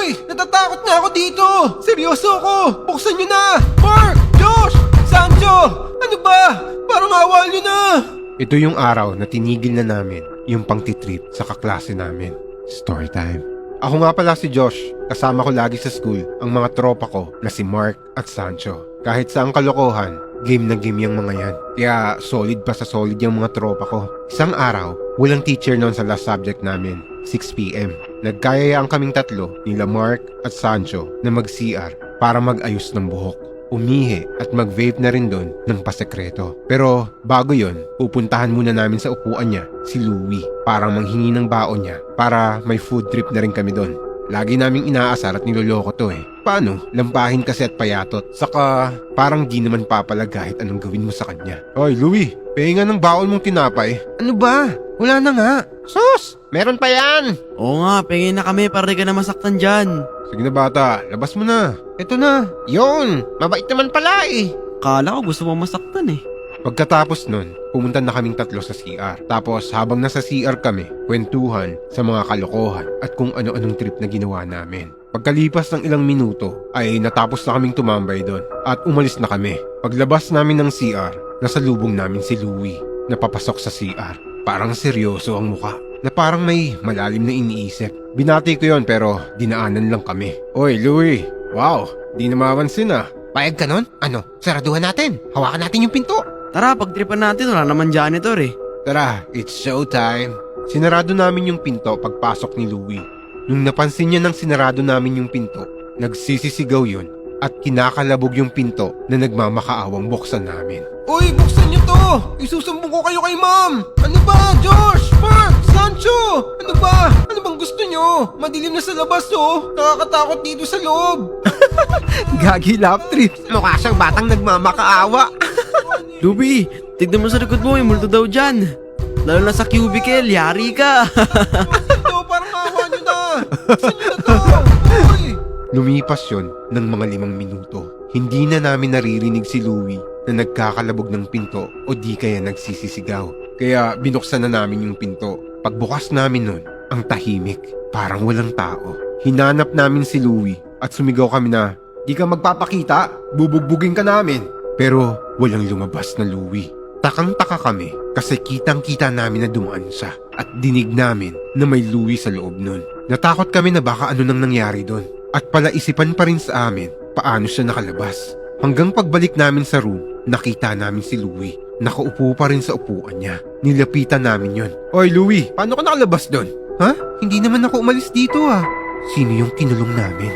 Uy! Natatakot na ako dito! Seryoso ako! Buksan nyo na! Mark! Josh! Sancho! Ano ba? Parang awa nyo na! Ito yung araw na tinigil na namin yung pangtitrip sa kaklase namin. Story time. Ako nga pala si Josh. Kasama ko lagi sa school ang mga tropa ko na si Mark at Sancho. Kahit sa ang kalokohan, game na game yung mga yan. Kaya solid pa sa solid yung mga tropa ko. Isang araw, walang teacher noon sa last subject namin. 6 p.m. Nagkayayaan kaming tatlo, nila Mark at Sancho, na mag-CR para mag-ayos ng buhok. Umihi at mag-vape na rin doon ng pasekreto. Pero bago yon, pupuntahan muna namin sa upuan niya, si Louie, para manghingi ng baon niya para may food trip na rin kami doon. Lagi naming inaasar at niloloko to eh. Paano? Lampahin kasi at payatot. Saka parang di naman papala kahit anong gawin mo sa kanya. Hoy Louie, pahinga ng baon mong tinapay. Ano ba? Wala na nga. Sus! Meron pa yan! Oo nga, pengin na kami para di ka na masaktan dyan. Sige na bata, labas mo na. Eto na. Yun! Mabait naman pala eh. Kala ko gusto mo masaktan eh. Pagkatapos nun, pumunta na kaming tatlo sa CR. Tapos habang nasa CR kami, kwentuhan sa mga kalokohan at kung ano-anong trip na ginawa namin. Pagkalipas ng ilang minuto, ay natapos na kaming tumambay doon at umalis na kami. Paglabas namin ng CR, nasalubong namin si Louie na papasok sa CR. Parang seryoso ang muka, na parang may malalim na iniisip. Binati ko yon pero dinaanan lang kami. Oy Louie, wow, di na mapansin ah. Payag ka nun? Ano, saraduhan natin. Hawakan natin yung pinto. Tara, pagtripan natin, wala naman janitor eh. Tara, it's showtime. Sinarado namin yung pinto pagpasok ni Louie. Nung napansin niya nang sinarado namin yung pinto, nagsisisigaw yun at kinakalabog yung pinto na nagmamakaawang buksan namin. Uy, buksan niyo to! Isusumbong ko kayo kay ma'am! Ano ba, Josh? Mark? Sancho? Ano ba? Ano bang gusto niyo? Madilim na sa labas oh! Nakakatakot dito sa loob! Gagi lap trip! Mukha siyang batang nagmamakaawa! Luby, tignan mo sa likod mo, may multo daw dyan. Lalo na sa cubicle, yari ka. Ito, parang awa nyo na! Buksan niyo na to! Uy! Lumipas yon ng mga 5 minuto. Hindi na namin naririnig si Louie na nagkakalabog ng pinto o di kaya nagsisisigaw. Kaya binuksan na namin yung pinto. Pagbukas namin nun, ang tahimik. Parang walang tao. Hinanap namin si Louie at sumigaw kami na, "Di ka magpapakita, bubugbugin ka namin." Pero walang lumabas na Louie. Takang-taka kami kasi kitang-kita namin na dumaan siya at dinig namin na may Louie sa loob nun. Natakot kami na baka ano nang nangyari doon. At palaisipan pa rin sa amin paano siya nakalabas. Hanggang pagbalik namin sa room, nakita namin si Louie. Nakaupo pa rin sa upuan niya. Nilapitan namin yon. Oy Louie, paano ka nakalabas doon? Ha? Hindi naman ako umalis dito ah. Sino yung kinulong namin?